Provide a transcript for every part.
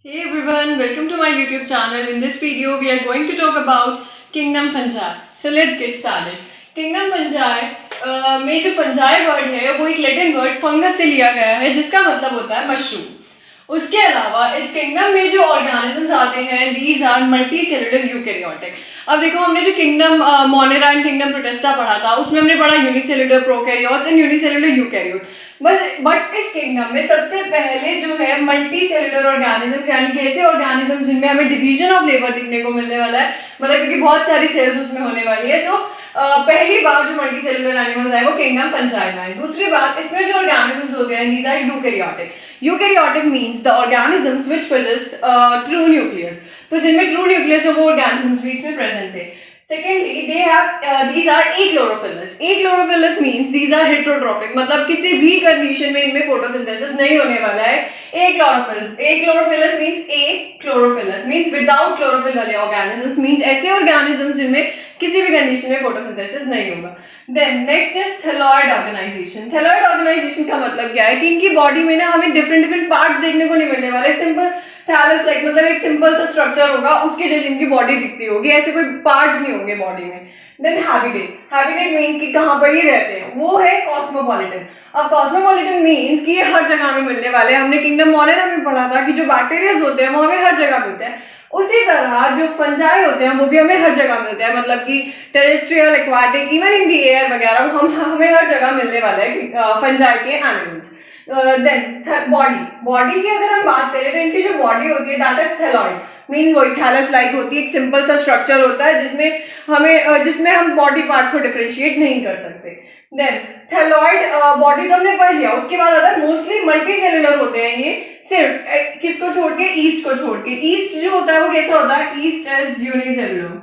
Hey everyone, welcome to my YouTube channel. In this video, we are going to talk about Kingdom Fungi. So let's get started. Kingdom Fungi में जो fungi word है वो एक Latin word fungus से लिया गया है जिसका मतलब होता है मशरूम। उसके अलावा इस किंगडम में जो ऑर्गेनिजम्स आते हैं these are multi cellular eukaryotic. अब देखो हमने जो kingdom Monera and kingdom Protista पढ़ा था उसमें हमने पढ़ा unicellular prokaryotes and unicellular eukaryote. But इस किंगडम में सबसे पहले जो है मल्टी सेलुलर ऑर्गेनिजम्स यानी कि ऐसे ऑर्गेनिजम्स जिनमें हमें डिवीजन ऑफ लेबर दिखने को मिलने वाला है, मतलब क्योंकि बहुत सारी सेल्स उसमें होने वाली है। सो पहली बार जो मल्टी सेलुलर एनिमल्स है वो किंगडम फंजाई में है। दूसरी बात, इसमें जो ऑर्गेनिजम्स होते हैं these are eukaryotic. Eukaryotic means the organisms which possess true nucleus. तो जिनमें ट्रू न्यूक्लियस है वो ऑर्गेनिजम्स भी इसमें प्रेजेंट थे। Secondly, they have these are achlorophyllous. Achlorophyllous means these are heterotrophic, मतलब किसी भी कंडीशन में इनमें फोटोसिंथेसिस नहीं होने वाला है। Achlorophyllous means achlorophyllous means without chlorophyll वाले organisms means ऐसे organisms जिनमें किसी भी कंडीशन में फोटोसिंथेसिस नहीं होगा। Then next is thyroid organization. Thyroid organization का मतलब क्या है कि इनकी बॉडी में ना हमें डिफरेंट पार्ट्स देखने को नहीं मिलने वाले। सिंपल थैलस लाइक मतलब एक सिंपल सा स्ट्रक्चर होगा, उसके जैसे इनकी बॉडी दिखती होगी, ऐसे कोई पार्ट्स नहीं होंगे बॉडी में। देन हैबिटेट मींस कि कहाँ पर ये रहते हैं, वो है कॉस्मोपॉलिटन। अब कॉस्मोपॉलिटन मींस कि ये हर जगह में मिलने वाले हैं। हमने किंगडम मोनेरा में पढ़ा था कि जो बैक्टीरियाज होते हैं वो हमें हर जगह मिलते हैं, उसी तरह जो फंजाई होते हैं वो भी हमें हर जगह मिलते हैं, मतलब कि terrestrial, aquatic, even in the air वगैरह हमें हर जगह मिलने वाले हैं फंजाई के एनिमल्स। देन बॉडी की अगर हम बात करें तो इनकी जो बॉडी होती है दैट इज थैलॉइड मीन्स वही थैलस लाइक होती है, एक सिंपल सा स्ट्रक्चर होता है जिसमें हम बॉडी पार्ट्स को डिफरेंशिएट नहीं कर सकते। देन थैलॉइड बॉडी तो हमने पढ़ लिया। उसके बाद आता है मोस्टली मल्टी सेलुलर होते हैं ये, सिर्फ किसको छोड़ के, ईस्ट को छोड़ के। ईस्ट जो होता है वो कैसा होता है, yeast is unicellular.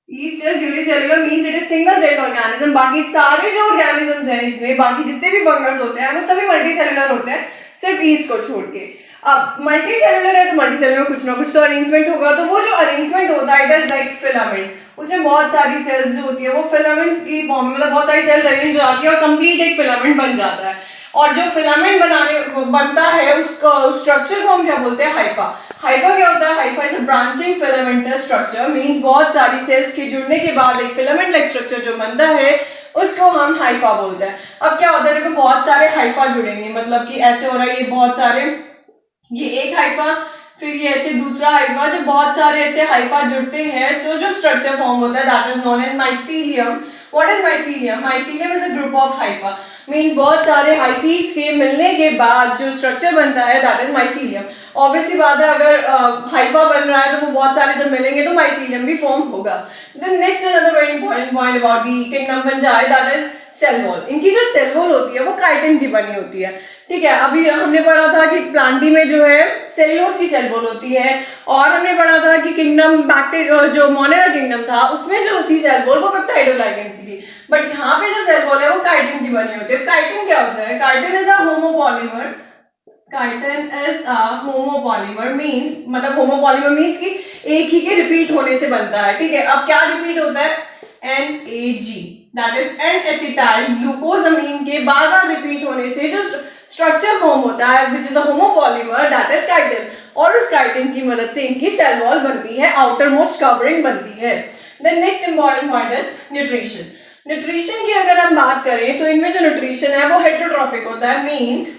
Yeast is unicellular means it is single cell organism. बाकी सारे जो ऑर्गेनिजम्स हैं इसमें, बाकी जितने भी फंगस होते हैं वो सभी मल्टी सेलुलर होते हैं सिर्फ ईस्ट को छोड़ के। अब मल्टी सेलुलर है तो मल्टी सेलुलर में कुछ ना कुछ तो अरेंजमेंट होगा, तो वो जो अरेंजमेंट होता है इट इज लाइक फिलामेंट। उसमें बहुत सारी सेल्स जो होती है वो फिलामेंट की फॉर्म में, मतलब बहुत सारी सेल्स अरेंज हो जाती है और कंप्लीट एक फिलामेंट बन जाता है। और जो फिलामेंट बनता है उसका स्ट्रक्चर को हम क्या बोलते हैं, हाइफा। हाइफा क्या होता है, Haifa is a branching filamentous structure means बहुत सारी सेल्स के जुड़ने के बाद एक फिलामेंट लाइक स्ट्रक्चर जो बनता है उसको हम हाइफा बोलते हैं। अब क्या होता है, देखो बहुत सारे हाइफा जुड़ेंगे, मतलब कि ऐसे हो रहा है, ये बहुत सारे, ये एक हाइफा, फिर ये ऐसे दूसरा हाइफा, जो बहुत सारे ऐसे हाइफा जुड़ते हैं सो जो स्ट्रक्चर फॉर्म होता है that is known as mycelium. What is mycelium? Mycelium is a group of hypha means बहुत सारे हाइफीज के मिलने के बाद जो स्ट्रक्चर बनता है दैट इज माइसीलियम। ऑब्वियसली बात है, अगर हाइफा बन रहा है तो वो बहुत सारे जब मिलेंगे तो माइसीलियम भी फॉर्म होगा। Then next another very important point about the kingdom fungi that is cell wall. इनकी जो सेल वॉल होती है वो काइटिन की बनी होती है, ठीक है। अभी हमने पढ़ा था कि प्लांटी में जो है सेलुलोज की सेल वॉल होती है, और हमने पढ़ा था कि किंगडम बैक्टीरिया जो मोनेरा किंगडम था उसमें जो थी सेल वॉल वो पेप्टाइडोलाइगेन की थी, बट यहाँ पे जो सेल वॉल है वो काइटिन की बनी होती है। काइटिन क्या होता है? Chitin is a homopolymer. Chitin is a homopolymer means, मतलब होमोपॉलीमर मींस कि एक ही के रिपीट होने से बनता है, ठीक है। अब क्या रिपीट होता है? NAG that is N acetyl glucosamine के बार बार रिपीट होने से जो स्ट्रक्चर फॉर्म होता है which is a homopolymer that is chitin, और उस काइटिन की मदद से इनकी सेल वॉल बनती है, आउटर मोस्ट कवरिंग बनती है। Then next important point is nutrition. Nutrition की अगर हम बात करें तो इनमें जो न्यूट्रिशन है वो हेटेरोट्रॉफिक होता है मींस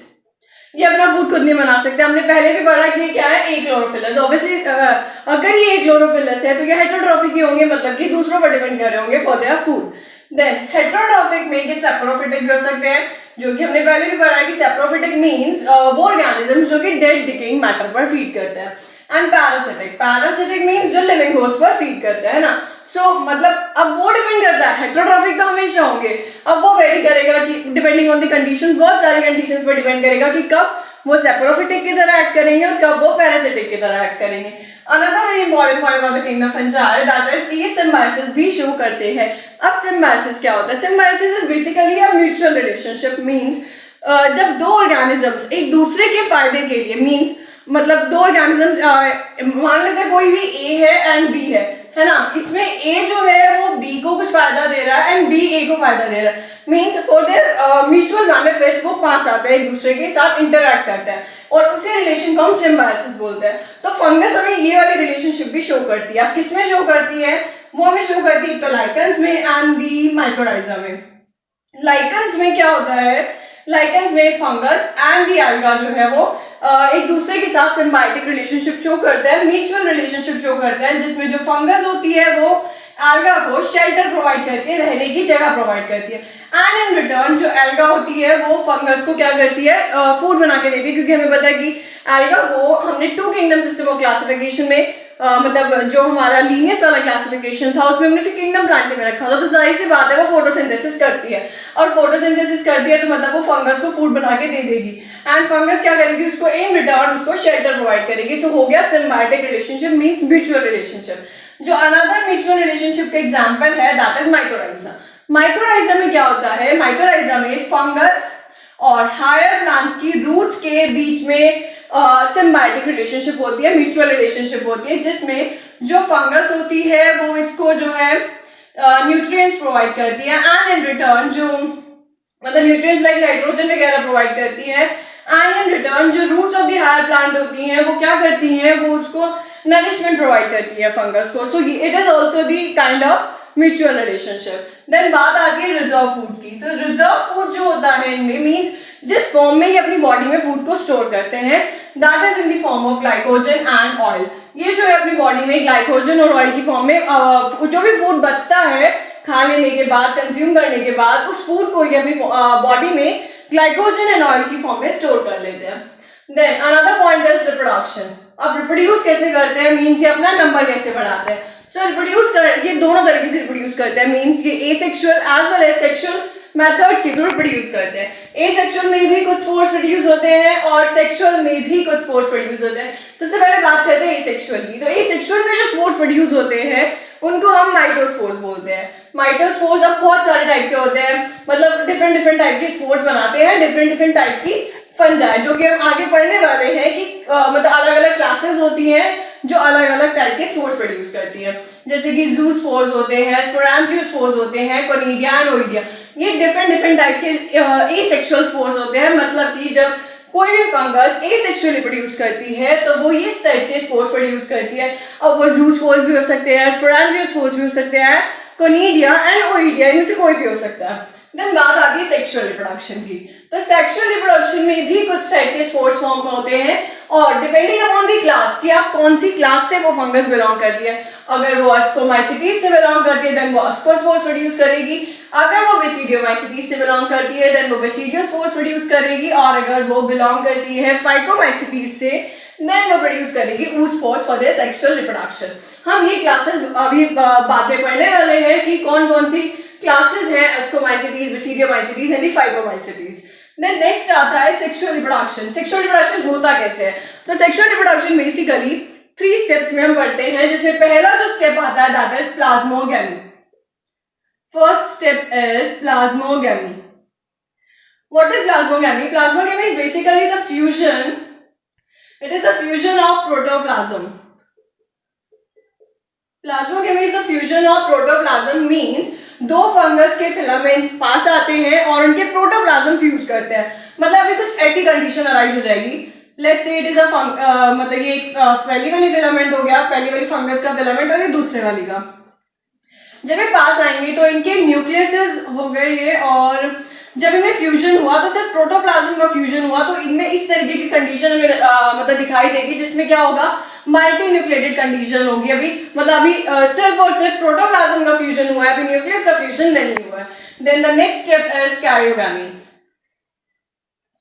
ये अपना फूड खुद नहीं बना सकते। हमने पहले भी पढ़ा कि ये क्या है, एक्लोरोफिलस। ऑब्वियसली अगर ये एक्लोरोफिलस है तो ये हेटेरोट्रॉफिक ही होंगे, मतलब कि दूसरों पर डिपेंड कर रहे होंगे for their food. Then heterotrophic में ये सेप्रोफिटिक भी हो सकते हैं, जो कि हमने पहले भी पढ़ा कि सेप्रोफिटिक मींस वो ऑर्गेनिजम्स जो कि डेड डिकेइंग मैटर पर फीड करते हैं। एंड पैरासिटिक मींस जो लिविंग होस्ट पर फीड करते हैं ना। मतलब अब वो डिपेंड करता है, हेटेरोट्रॉफिक तो हमेशा होंगे, अब वो वेरी करेगा कि डिपेंडिंग ऑन द कंडीशंस, बहुत सारी कंडीशंस पर डिपेंड करेगा कि कब वो सेप्रोफिटिक की तरह एक्ट करेंगे और कब वो पैरासिटिक की तरह एक्ट करेंगे। Another very important point of the kingdom fungi that is कि ये सिम्बायोसिस भी शो करते हैं। अब सिम्बायोसिस क्या होता है? Symbiosis is basically a mutual relationship means जब दो ऑर्गेनिजम्स एक दूसरे के फायदे के लिए मींस, मतलब दो ऑर्गेनिजम्स मान लेते हैं कोई भी ए है एंड बी है ना, इसमें ए जो है वो बी को कुछ फायदा दे रहा है एंड बी ए को फायदा दे रहा है। Means for their mutual benefits वो पास आते हैं, एक दूसरे के साथ इंटरैक्ट करते हैं और उसी रिलेशन को हम सिम्बायोसिस बोलते हैं। तो फंगस हमें ये वाली रिलेशनशिप भी शो करती है। अब किस में शो करती है? वो हमें शो करती है तो लाइकेंस में एंड दी माइकोराइजा में। लाइकेंस में क्या होता है? लाइकेंस में फंगस एंड दी एल्गा जो है वो एक दूसरे के साथ सिम्बायोटिक रिलेशनशिप शो करते हैं, म्यूचुअल रिलेशनशिप शो करते हैं, जिसमें जो फंगस होती है वो एल्गा को शेल्टर प्रोवाइड करती है, रहने की जगह प्रोवाइड करती है, एंड इन रिटर्न जो एल्गा होती है वो फंगस को क्या करती है? फूड बना के देती है। क्योंकि हमें पता है कि एल्गा को हमने two kingdom system of classification में मतलब जो हमारा लीनियस वाला क्लासिफिकेशन था उसमें हमने उसे किंगडम प्लांट में रखा था। तो जाहिर सी बात है वो फोटोसिंथेसिस करती है, और फोटोसिंथेसिस करती है तो मतलब वो फंगस को फूड बना के दे देगी, एंड फंगस क्या करेगी? उसको इन रिटर्न उसको शेल्टर प्रोवाइड करेगी। सो हो गया symbiotic relationship, means mutual relationship. जो अनदर म्यूचुअल रिलेशनशिप का एग्जाम्पल है दैट इज माइकोराइजा। माइकोराइजा में क्या होता है? माइकोराइजा में फंगस और हायर प्लांट्स की रूट्स के बीच में सिम्बायोटिक रिलेशनशिप होती है, म्यूचुअल रिलेशनशिप होती है, जिसमें जो फंगस होती है वो इसको जो है न्यूट्रिएंट्स प्रोवाइड करती है, एंड इन रिटर्न जो मतलब न्यूट्रिएंट्स लाइक नाइट्रोजन वगैरह प्रोवाइड करती है, एंड इन रिटर्न जो roots of the higher plant होती हैं वो क्या करती हैं? वो उसको नरिशमेंट प्रोवाइड करती है फंगस को। So it is also the kind of mutual relationship. Then बात आती है रिजर्व फूड की। तो रिजर्व फूड जो होता है इनमें मीन्स जिस फॉर्म में ये अपनी बॉडी में फूड को स्टोर करते हैं, that is in the form of glycogen and oil. ये जो है अपनी बॉडी में ग्लाइकोजन और ऑयल की फॉर्म में जो भी फूड बचता है खा लेने के बाद, कंज्यूम करने के बाद, उस फूड को ये अपनी बॉडी में ग्लाइकोजन एंड ऑयल की फॉर्म में स्टोर कर लेते हैं। Then another point is reproduction. अब रिप्रोड्यूस कैसे करते हैं? मीन्स ये अपना नंबर कैसे बढ़ाते हैं? सो रिप्रोड्यूस कर ये दोनों तरीके से रिप्रोड्यूस करते हैं, मीन्स ये asexual as well as sexual methods के थ्रू प्रोड्यूस करते हैं। एसेक्सुअल में भी कुछ स्पोर्स प्रोड्यूस होते हैं और सेक्सुअल में भी कुछ स्पोर्स प्रोड्यूस होते हैं। सबसे पहले बात करते हैं एसेक्सुअल की। तो एसेक्सुअल में जो स्पोर्स प्रोड्यूस होते हैं उनको हम माइटोस्पोर्स बोलते हैं। माइटोस्पोर्स अब बहुत सारे टाइप के होते हैं, मतलब डिफरेंट टाइप के स्पोर्स बनाते हैं डिफरेंट टाइप की फंजाई, जो कि हम आगे पढ़ने वाले हैं कि मतलब अलग अलग क्लासेस होती हैं जो अलग अलग टाइप के स्पोर्स प्रोड्यूस करती है, जैसे कि जूस्पोर्स होते हैं, स्पोरांजियोस्पोर्स होते हैं, कोनिडिया एंड ओइडिया। ये डिफरेंट टाइप के एसेक्सुअल स्पोर्स होते हैं। मतलब कि जब कोई भी फंगस एसेक्सुअली प्रोड्यूस करती है तो वो इस टाइप के स्पोर्स प्रोड्यूस करती है। अब वो जूस्पोर्स भी हो सकते हैं, स्पोरांजियोस्पोर्स भी हो सकते हैं, कोनिडिया एंड ओइडिया इनमें से कोई भी हो सकता है। देन बात आती है सेक्सुअल रिप्रोडक्शन की। तो सेक्सुअल रिप्रोडक्शन में भी कुछ टाइप के स्पोर्स फॉर्म होते हैं और डिपेंडिंग अपॉन दी क्लास कि आप कौन सी क्लास से वो फंगस बिलोंग करती है। अगर वो अस्कोमाइसिटीज से बिलोंग करती है देन वो अस्कोस्पोर्स प्रोड्यूस करेगी। अगर वो बेसिडियोमाइसिटीज से बिलोंग करती है देन वो बेसिडियोस्पोर्स प्रोड्यूस करेगी, और अगर वो बिलोंग करती है फाइकोमाइसिटीज से देन वो प्रोड्यूस करेगी oospores for their sexual reproduction. हम ये क्लासेस अभी बाद में पढ़ने वाले हैं कि कौन कौन सी क्लासेस हैं ascomycetes, basidiomycetes and phycomycetes. Then next आता है सेक्सुअल रिप्रोडक्शन। सेक्सुअल रिप्रोडक्शन होता कैसे है? तो सेक्सुअल रिप्रोडक्शन बेसिकली 3 स्टेप्स में हम पढ़ते हैं, जिसमें पहला जो स्टेप आता है that is plasmogamy. First step is plasmogamy. What is plasmogamy? Plasmogamy is basically the fusion. It is the fusion of protoplasm. Plasmogamy is the fusion of protoplasm means दो फंगस के फिलामेंट्स पास आते हैं और उनके protoplasm fuse करते हैं। मतलब अभी कुछ ऐसी कंडीशन अराइज हो जाएगी, let's say it is a मतलब ये एक पहली वाली फिलामेंट हो गया, पहली वाली फंगस का फिलामेंट, और ये दूसरे वाली का। जब ये पास आएंगे तो इनके न्यूक्लियसेस हो गए ये, और जब इनमें फ्यूजन हुआ तो सिर्फ प्रोटोप्लाज्म का फ्यूजन हुआ, तो इनमें इस तरीके की कंडीशन हमें मतलब दिखाई देगी, जिसमें क्या होगा? मल्टी न्यूक्लिएटेड कंडीशन होगी। अभी मतलब अभी सिर्फ और सिर्फ प्रोटोप्लाज्म का फ्यूजन हुआ है, अभी न्यूक्लियस का फ्यूजन नहीं हुआ है। Then the next step is karyogamy.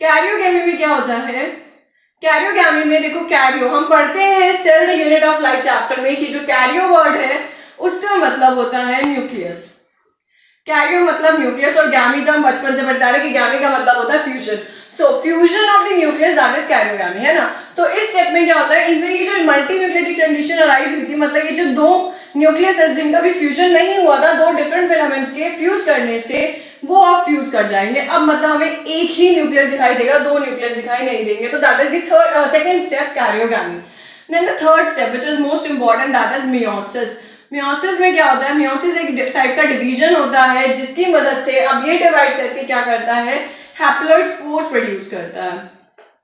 Karyogamy में क्या होता है? कैरियोगैमी में देखो, कैरियो हम पढ़ते हैं cell the unit of life chapter में कि जो कैरियो वर्ड है उसका मतलब होता है न्यूक्लियस। कैरियो मतलब न्यूक्लियस, और गैमी तो हम बचपन से पढ़ते आ रहे हैं कि गैमी का मतलब होता है fusion. So fusion of the nucleus that is karyogamy, है ना। तो इस स्टेप में क्या होता है? इनमें ये जो मल्टी न्यूक्लिएटेड कंडीशन अराइज हुई थी, मतलब ये जो दो न्यूक्लियस है जिनका भी फ्यूजन नहीं हुआ था, दो डिफरेंट फिलामेंट्स के फ्यूज करने से वो अब फ्यूज कर जाएंगे। अब मतलब हमें एक ही न्यूक्लियस दिखाई देगा, दो न्यूक्लियस दिखाई नहीं देंगे। तो that is the second step, karyogamy. Then the third step which is most important that is meiosis. Meiosis में क्या होता है, मियोसिस एक टाइप का डिवीजन होता है जिसकी मदद से अब ये डिवाइड करके क्या करता है, हैप्लॉइड स्पोर्स प्रोड्यूस करता है।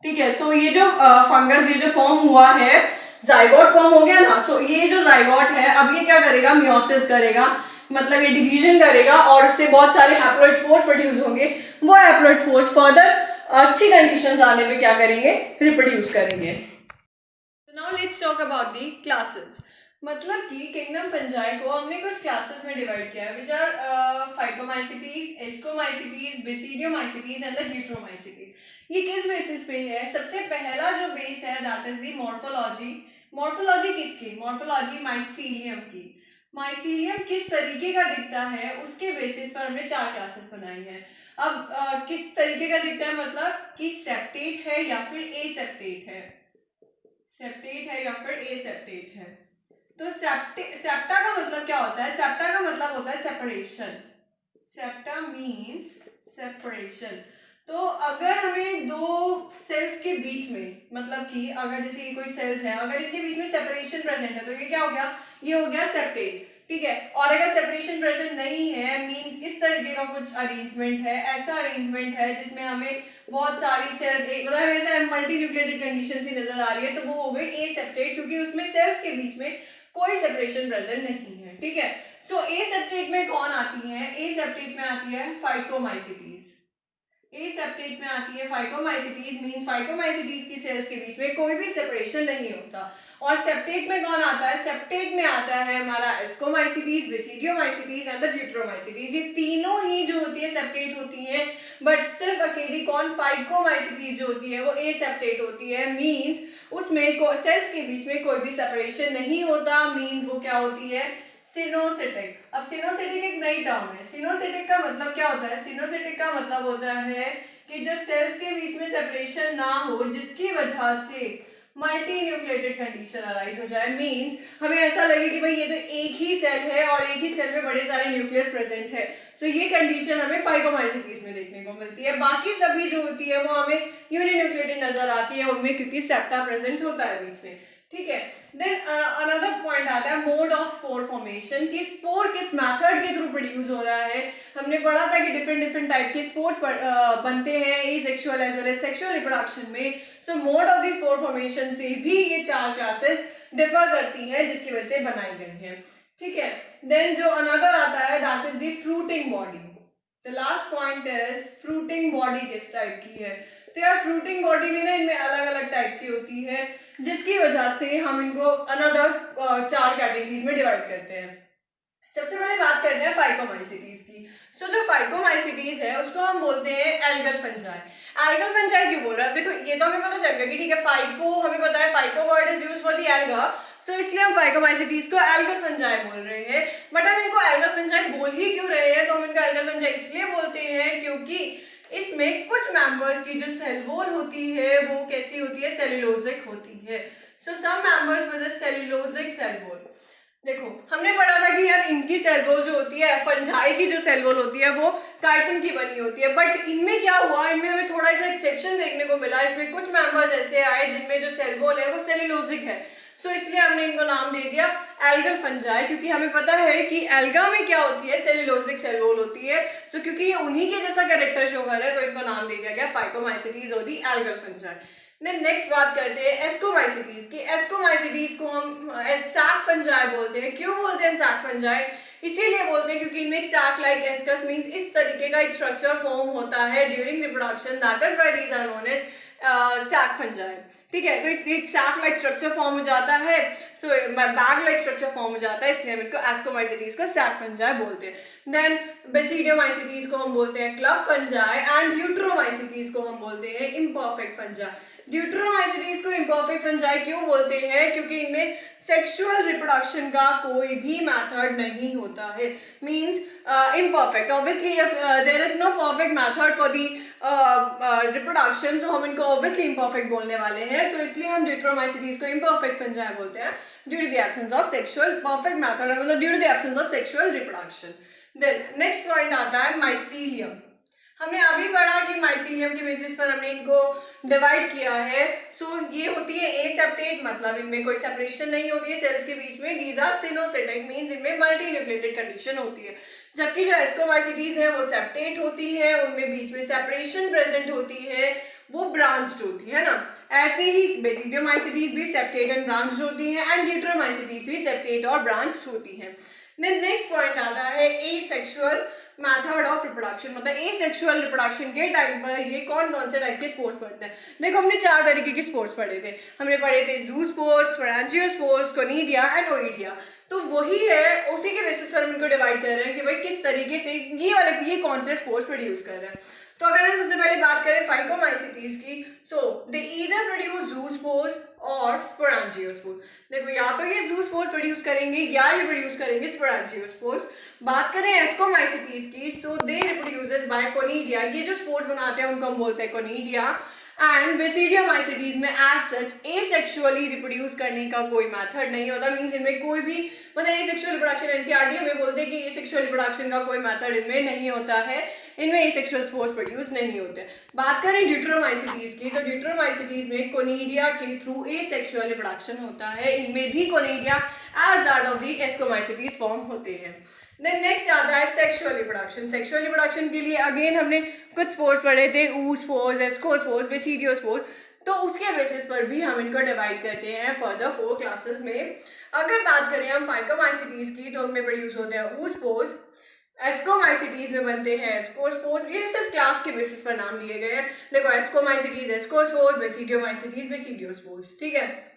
ठीक है, सो ये जो फंगस ये जो फॉर्म हुआ है, जाइगोट फॉर्म हो गया ना, सो ये जो जाइगोट है अब ये क्या करेगा, मियोसिस करेगा, मतलब ये डिवीजन करेगा और इससे बहुत सारे हैप्लॉइड स्पोर्स प्रोड्यूस होंगे। वो हैप्लॉइड स्पोर्स फर्दर अच्छी कंडीशंस आने में क्या करेंगे, रिप्रोड्यूस करेंगे। So now let's talk about the classes. मतलब कि किंगडम फंजाई को हमने कुछ क्लासेस में डिवाइड किया है, which are phycomycetes, ascomycetes, basidiomycetes and the deuteromycetes. ये किस बेसिस पे है? सबसे पहला जो बेस है that is the morphology. Morphology किसकी? मॉर्फोलॉजी माइसीलियम की। माइसीलियम किस तरीके का दिखता है उसके बेसिस पर हमने 4 क्लासेस बनाई है। अब किस तरीके का दिखता है मतलब कि सेप्टेट है या फिर एसेप्टेट है, सेप्टेट है या फिर एसेप्टेट है। तो सेप्टा का मतलब क्या होता है? सेप्टा का मतलब होता है सेपरेशन। Septa means separation. तो अगर हमें दो सेल्स के बीच में, मतलब कि अगर जैसे ये कोई सेल्स है, अगर इनके बीच में सेपरेशन प्रेजेंट है तो ये क्या हो गया, ये हो गया सेप्टेट। ठीक है, और अगर सेपरेशन प्रेजेंट नहीं है मींस इस तरीके का कुछ अरेंजमेंट है, ऐसा अरेंजमेंट है जिसमें हमें बहुत सारी सेल्स एक मतलब ऐसा मल्टी न्यूक्लिएटेड कंडीशन सी नजर आ रही है, तो वो हो गई एसेप्टेट, क्योंकि उसमें सेल्स के बीच में कोई सेपरेशन प्रेजेंट नहीं है। ठीक है, सो एसेप्टेट में कौन आती है? एसेप्टेट में आती है फाइकोमाइसिटीज। एसेप्टेट में आती है फाइकोमाइसिटीज, मींस फाइकोमाइसिटीज की सेल्स के बीच में कोई भी सेपरेशन नहीं होता। और सेप्टेट में कौन आता है? सेप्टेट में आता है हमारा ascomycetes, basidiomycetes and the deuteromycetes. ये तीनों ही जो होती है सेप्टेट होती है, बट सिर्फ अकेली कौन, फाइकोमाइसिटीज जो होती है वो एसेप्टेट होती है, मींस उसमें सेल्स के बीच में कोई भी सेपरेशन नहीं होता, मींस वो क्या होती है, सिनोसिटिक। अब सिनोसिटिक एक नई टर्म है। सिनोसिटिक का मतलब क्या होता है? सिनोसिटिक का मतलब होता है कि जब सेल्स के बीच में सेपरेशन ना हो जिसकी वजह से मल्टी न्यूक्लिएटेड कंडीशन अराइज हो जाए, मींस हमें ऐसा लगे कि भाई ये तो एक ही सेल है और एक ही सेल में बड़े सारे न्यूक्लियस प्रेजेंट है। सो ये कंडीशन हमें फाइकोमाइसिटीज में देखने को मिलती है। बाकी सभी जो होती है वो हमें यूनिन्यूक्लिएटेड नजर आती है उनमें, क्योंकि सेप्टा प्रेजेंट होता है बीच में। ठीक है, देन अनदर पॉइंट आता है मोड ऑफ स्पोर फॉर्मेशन, कि स्पोर किस मेथड के थ्रू प्रोड्यूस हो रहा है। हमने पढ़ा था कि डिफरेंट टाइप के स्पोर्स बनते हैं asexual as well as sexual reproduction में। So mode of the spore formation से भी ये 4 क्लासेस डिफर करती है जिसकी वजह से बनाई गई है। ठीक है, देन जो अनदर आता है that is the fruiting body. The last point is fruiting body किस टाइप की है। तो यार फ्रूटिंग बॉडी में ना इनमें अलग अलग टाइप की होती है, जिसकी वजह से हम इनको अनदर 4 कैटेगरीज में डिवाइड करते हैं। सबसे पहले बात करते हैं फाइकोमाइसिटीज की। सो जो फाइकोमाइसिटीज है उसको हम बोलते हैं एल्गल फंजाई। एल्गल फंजाई क्यों बोल रहा है? देखो ये तो हमें पता चल गया कि ठीक है, फाइको हमें पता है, phyco word is used for the algae, so इसलिए हम फाइकोमाइसिटीज को एल्गल फंजाई बोल रहे हैं। बट हम इनको एल्गल फंजाई बोल ही क्यों रहे हैं? तो हम इनको एल्गल फंजाई इसलिए बोलते हैं क्योंकि इसमें कुछ मेंबर्स की जो सेल वॉल होती है वो कैसी होती है, सेलुलोजिक होती है। So some members possess cellulosic cell wall. देखो हमने पढ़ा था कि यार इनकी सेल वॉल जो होती है, फंजाई की जो सेल वॉल होती है वो कार्टन की बनी होती है, बट इनमें क्या हुआ, इनमें हमें थोड़ा सा एक्सेप्शन देखने को मिला। इसमें कुछ मेंबर्स ऐसे आए जिनमें जो सेल वॉल है वो सेलुलोजिक है। सो इसलिए हमने इनको नाम दे दिया एल्गल फंजाई, क्योंकि हमें पता है कि एल्गा में क्या होती है, सेलुलोजिक सेल वॉल होती है। सो क्योंकि ये उन्हीं के जैसा कैरेक्टर शो कर रहे हैं तो इनको नाम दे दिया गया फाइकोमाइसिटीज और दी एल्गल फंजाई। देन नेक्स्ट बात करते हैं एस्कोमाइसिटीज की। एस्कोमाइसिटीज को हम सैक फंजाई बोलते हैं। क्यों बोलते हैं सैक फंजाई? इसीलिए बोलते हैं क्योंकि इनमें सैक लाइक एस्कस मींस इस तरीके का एक स्ट्रक्चर फॉर्म होता है during reproduction, that is why these are known as sac fungi. ठीक है, तो इसमें एक सैक लाइक स्ट्रक्चर फॉर्म हो जाता है, सो बैग लाइक स्ट्रक्चर फॉर्म हो जाता है, इसलिए हम इनको एस्कोमाइसिटीज को सैक फंजाई बोलते हैं। देन बेसिडियोमाइसिटीज को हम बोलते हैं क्लब फंजाई एंड ड्यूट्रोमाइसिटीज को हम बोलते हैं इम्परफेक्ट फंजाई। ड्यूट्रोमाइसिटीज को इम्परफेक्ट फंजाई क्यों बोलते हैं? क्योंकि इनमें सेक्सुअल रिप्रोडक्शन का कोई भी मेथड नहीं होता है, means imperfect. Obviously if there is no perfect method for the reproduction, so हम इनको ऑब्वियसली इम्परफेक्ट बोलने वाले हैं। सो इसलिए हम ड्यूट्रोमाइसिटीज को इम्परफेक्ट फंजाई बोलते हैं due to the absence of sexual perfect method, मतलब due to the absence of sexual reproduction. Then next point आता है माइसीलियम। हमने अभी पढ़ा कि माइसीलियम के बेसिस पर हमने इनको डिवाइड किया है। सो ये होती है एसेप्टेट, मतलब इनमें कोई सेपरेशन नहीं होती है सेल्स के बीच में। दीज आर सिनोसिटिक, मींस इनमें मल्टी न्यूक्लिएटेड कंडीशन होती है। जबकि जो एस्कोमाइसिटीज है वो सेप्टेट होती है, उनमें बीच में सेपरेशन प्रेजेंट होती है, वो ब्रांच्ड होती है ना। ऐसे ही बेसिडियोमाइसिटीज भी सेप्टेट एंड ब्रांच्ड होती है, एंड ड्यूटेरोमाइसिटीज भी सेप्टेट और ब्रांच्ड होती है। देन नेक्स्ट पॉइंट आता है एसेक्सुअल मैथड ऑफ रिप्रोडक्शन, मतलब एसेक्सुअल रिप्रोडक्शन के टाइम पर ये कौन कौन से टाइप के स्पोर्स पढ़ते हैं। देखो हमने 4 तरीके के स्पोर्स पढ़े थे। हमने पढ़े थे zoospores, sporangiospores, conidia and oidia. तो वही है, उसी के बेसिस पर हम इनको डिवाइड कर रहे हैं कि भाई किस तरीके से ये कौन से स्पोर्स प्रोड्यूस कर रहे हैं। तो अगर हम सबसे पहले बात करें फाइकोमाइसिटीज की, सो दे ईदर प्रोड्यूस जूस्पोर्स और स्पोरेंजियोस्पोर्स। देखो या तो ये जूस्पोर्स प्रोड्यूस करेंगे या ये प्रोड्यूस करेंगे स्पोरेंजियोस्पोर्स। बात करें एस्कोमाइसिटीज की, सो दे रिप्रोड्यूसेस बाय कोनिडिया, ये जो स्पोर्स बनाते हैं उनको हम बोलते हैं कोनिडिया। एंड बेसिडियोमाइसिटीज में एज सच एसेक्सुअली रिप्रोड्यूस करने का कोई मेथड नहीं होता, मींस इनमें कोई भी मतलब एसेक्सुअल रिप्रोडक्शन, एनसीईआरटी हमें बोलते हैं कि एसेक्सुअल रिप्रोडक्शन का कोई मेथड इनमें नहीं होता है, इनमें एसेक्सुअल स्पोर्स प्रोड्यूस नहीं होते। बात करें ड्यूटेरोमाइसिटीज की, तो ड्यूटेरोमाइसिटीज में कोनिडिया के थ्रू एसेक्सुअल रिप्रोडक्शन होता है, इनमें भी conidia as that of the ascomycetes form होते हैं। देन नेक्स्ट आता है सेक्सुअल रिप्रोडक्शन। सेक्सुअल रिप्रोडक्शन के लिए अगेन हमने कुछ स्पोर्स पढ़े थे, oospores, ascospores, बेसिडियोस्पोर्स। तो उसके बेसिस पर भी हम इनको डिवाइड करते हैं फर्दर 4 क्लासेस में। अगर बात करें हम फाइकोमाइसिटीज की, तो उनमें प्रोड्यूस होते हैं oospores, एस्कोमाइसिटीज में बनते हैं एस्कोस्पोर्स। ये सिर्फ क्लास के बेसिस पर नाम लिए गए हैं। देखो एस्कोमाइसिटीज एस्कोस्पोर्स, बेसिडियोमाइसिटीज बेसिडियोस्पोर्स, ठीक है।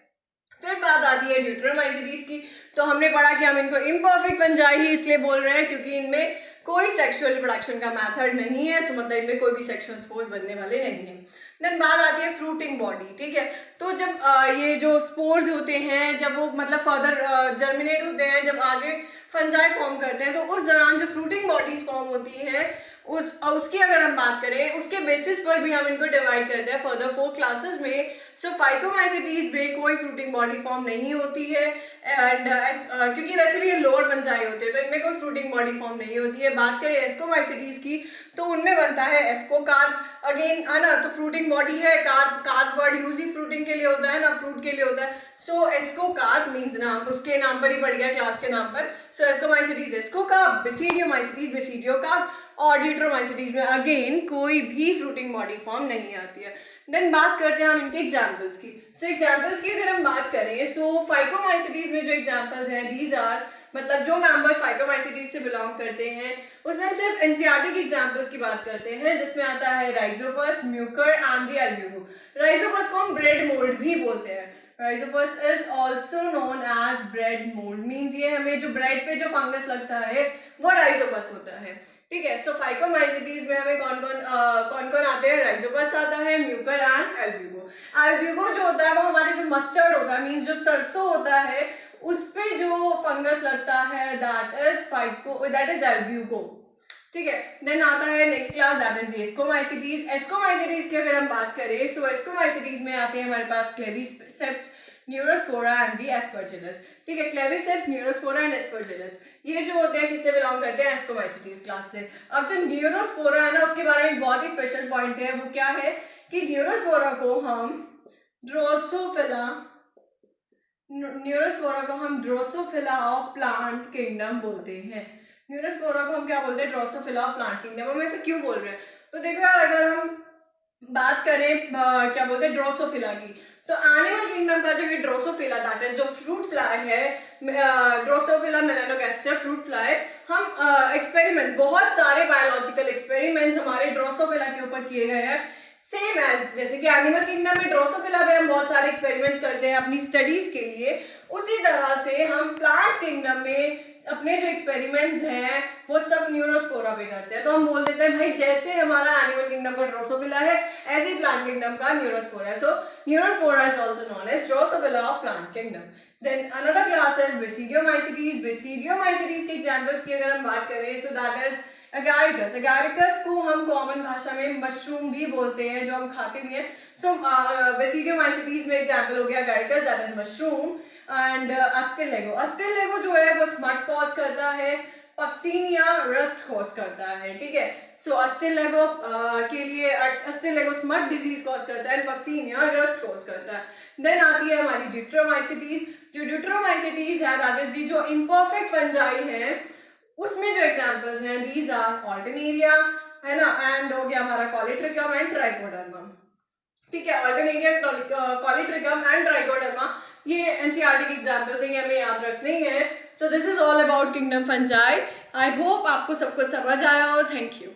फिर बात आती है ड्यूटेरोमाइसिटीज की, तो हमने पढ़ा कि हम इनको इम्परफेक्ट फंजाई ही इसलिए बोल रहे हैं क्योंकि इनमें कोई सेक्सुअल रिप्रोडक्शन का मेथड नहीं है, तो मतलब इनमें कोई भी सेक्सुअल स्पोर्स बनने वाले नहीं है। देन बात आती है फ्रूटिंग बॉडी, ठीक है। तो जब ये जो स्पोर्स होते हैं, जब वो मतलब फर्दर जर्मिनेट होते हैं, जब आगे फंजाई फॉर्म करते हैं, तो उस दौरान जो फ्रूटिंग बॉडीज फॉर्म होती हैं उसकी अगर हम बात करें, उसके बेसिस पर भी हम इनको डिवाइड करते हैं फर्दर 4 क्लासेस में। सो फाइकोमाइसिटीज में कोई फ्रूटिंग बॉडी फॉर्म नहीं होती है, एंड क्योंकि वैसे भी ये लोअर फंजाई होते हैं, तो इनमें कोई फ्रूटिंग बॉडी फॉर्म नहीं होती है। बात करें एस्कोमाइसिटीज की, तो उनमें बनता है एस्कोकार्प, अगेन है ना। तो फ्रूटिंग बॉडी है, कार्प, कार्प वर्ड यूज ही फ्रूटिंग के लिए होता है ना, फ्रूट के लिए होता है। सो एस्कोकार्प मीन्स नाम उसके नाम पर ही पड़ गया, क्लास के नाम पर। सो एस्कोमाइसिटीज एस्कोकार्प, बेसिडियोमाइसिटीज बेसिडियोकार्प, और ड्यूटेरोमाइसिटीज में अगेन कोई भी फ्रूटिंग बॉडी फॉर्म नहीं आती है। देन बात करते हैं हम इनके एग्जाम्पल्स की। सो एग्जाम्पल्स की अगर हम बात करें, सो फाइकोमाइसिटीज में जो एग्जाम्पल्स हैं, दीज आर, मतलब जो मेंबर्स फाइकोमाइसिटीज से बिलोंग करते हैं, उसमें हम सिर्फ एनसीईआरटी की एग्जाम्पल्स की बात करते हैं, जिसमें आता है Rhizopus, Mucor and the Albugo. Rhizopus को हम ब्रेड मोल्ड भी बोलते हैं। Rhizopus is also known as bread mould, means ये हमें जो ब्रेड पे जो फंगस लगता है वो राइजोपस होता है, ठीक है। सो फाइकोमाइसिटीज में हमें कौन कौन आते हैं, राइजोपस आता है, म्यूकर एंड एल्ब्यूगो। एल्ब्यूगो जो होता है वो हमारे जो मस्टर्ड होता है, मीन्स जो सरसों होता है, उस पे जो फंगस लगता है, दैट इज एल्ब्यूगो, ठीक है। देन आता है next class, that is the ascomycetes. Ascomycetes की अगर हम बात करें, सो एस्कोमाइसिटीज में आते हैं हमारे पास Claviceps, Neurospora and the Aspergillus, ठीक है। क्लेविसेप्स, न्यूरोस्पोरा एंड एस्परजिलस, ये जो होते हैं किससे बिलोंग करते हैं, एस्कोमाइसिटीज क्लास से। अब जो न्यूरोस्पोरा है ना, उसके बारे में बहुत ही स्पेशल पॉइंट है, वो क्या है कि न्यूरोस्पोरा को हम ड्रोसोफिला ऑफ प्लांट किंगडम बोलते हैं। न्यूरोस्पोरा को हम क्या बोलते हैं, ड्रोसोफिला ऑफ प्लांट किंगडम। हम ऐसे क्यों बोल रहे हैं, तो देखो यार, अगर हम बात करें क्या बोलते हैं ड्रोसोफिला की, तो एनिमल किंगडम का जो ये ड्रोसोफिला, दैट इज जो फ्रूट फ्लाई है, ड्रोसोफिला मेलानोगास्टर फ्रूट फ्लाई, हम एक्सपेरिमेंट्स, बहुत सारे बायोलॉजिकल एक्सपेरिमेंट्स हमारे ड्रोसोफिला के ऊपर किए गए हैं। सेम एज जैसे कि एनिमल किंगडम में ड्रोसोफिला में हम बहुत सारे एक्सपेरिमेंट्स करते हैं अपनी स्टडीज के लिए, उसी तरह से हम प्लांट किंगडम में अपने जो एक्सपेरिमेंट्स हैं वो सब न्यूरोस्पोरा पे करते हैं। तो हम बोल देते हैं भाई जैसे हमारा एनिमल किंगडम का ड्रोसोफिला है, ऐसे ही प्लांट किंगडम का न्यूरोस्पोरा है। So Neurospora is also known as Drosophila of plant kingdom. Then another class is basidiomycetes. Basidiomycetes के एग्जांपल्स की अगर हम बात करें, so that is Agaricus. Agaricus को हम कॉमन भाषा में मशरूम भी बोलते हैं, जो हम खाते भी हैं। सो बेसिडियोमाइसिटीज में एग्जांपल हो गया Agaricus, that is mushroom. And Ustilago, Ustilago जो है वो स्मट कॉज करता है, पक्सीनिया रस्ट कॉज करता है, ठीक है। सो अस्टिलेगो के लिए अस्टिलेगो स्मट डिजीज कॉज करता है, पक्सीनिया रस्ट कॉज करता है। देन आती है हमारी ड्यूट्रोमाइसिटीज। जो ड्यूट्रोमाइसिटीज है दैट इज दी जो इम्परफेक्ट फंजाई है, उसमें जो एग्जांपल्स हैं दीज आर ऑल्टरनेरिया, है ना, एंड हो गया हमारा कॉलीट्रिकम एंड ट्राइकोडर्मा। ठीक है, ऑल्टरनेरिया, कॉलीट्रिकम एंड ट्राइकोडर्मा ये एनसीईआरटी की एग्जांपल्स हैं, ये हमें याद रखने ही है। So this is all about kingdom fungi. I hope आपको सब कुछ समझ आया हो। Thank you.